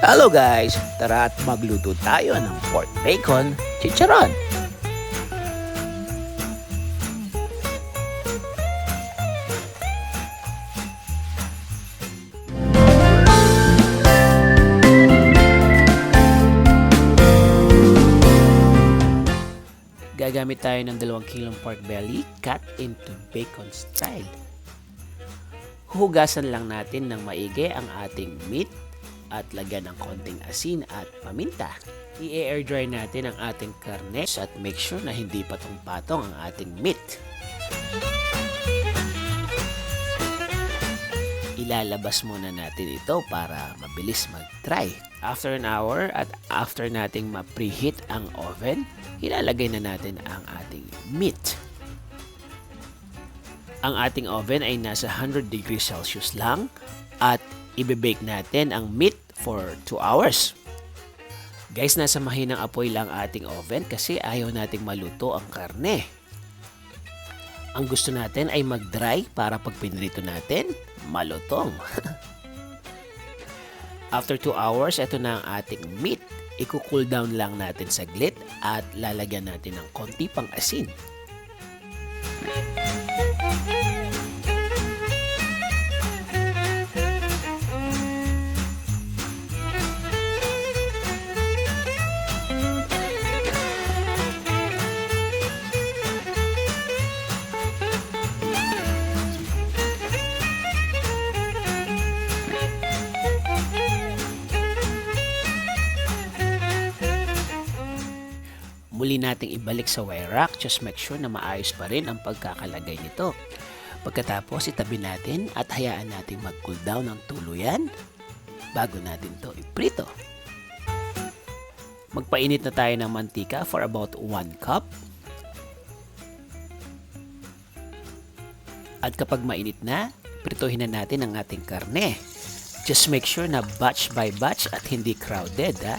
Hello guys! Tara at magluto tayo ng pork bacon chicharon. Gagamit tayo ng 2 kilong pork belly cut into bacon style. Hugasan lang natin ng maigi ang ating meat at lagyan ng konting asin at paminta. I-air dry natin ang ating karne at make sure na hindi patong-patong ang ating meat. Ilalabas muna natin ito para mabilis mag-dry. After an hour at after nating ma-preheat ang oven, ilalagay na natin ang ating meat. Ang ating oven ay nasa 100 degrees Celsius lang at ibe-bake natin ang meat for 2 hours. Guys, nasa mahinang apoy lang ating oven kasi ayaw nating maluto ang karne. Ang gusto natin ay mag-dry para pag pinrito natin, malutong. After 2 hours, ito na ang ating meat. Iku-cool down lang natin saglit at lalagyan natin ng konti pang asin. Muli nating ibalik sa wire rack, just make sure na maayos pa rin ang pagkakalagay nito. Pagkatapos itabi natin at hayaan nating mag-cool down ng tuluyan bago natin to iprito. Magpainit na tayo ng mantika for about 1 cup. At kapag mainit na, prituhin na natin ang ating karne. Just make sure na batch by batch at hindi crowded ha.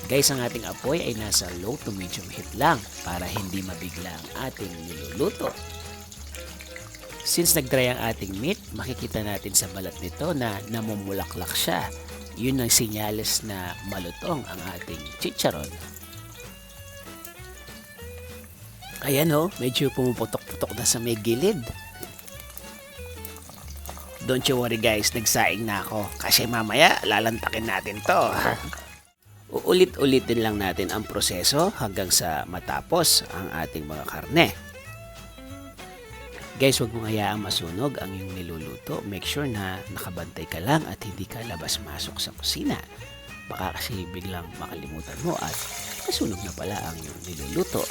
Guys, ang ating apoy ay nasa low to medium heat lang para hindi mabigla ang ating niluluto. Since nag-dry ang ating meat, makikita natin sa balat nito na namumulaklak siya. Yun ang senyales na malutong ang ating chicharon. Ayan o, medyo pumuputok-putok na sa may gilid. Don't you worry guys, nagsaing na ako kasi mamaya lalantakin natin to. Uulit-ulitin lang natin ang proseso hanggang sa matapos ang ating mga karne. Guys, huwag mong hayaang masunog ang iyong niluluto. Make sure na nakabantay ka lang at hindi ka labas-masok sa kusina. Baka kasi biglang makalimutan mo at nasunog na pala ang iyong niluluto.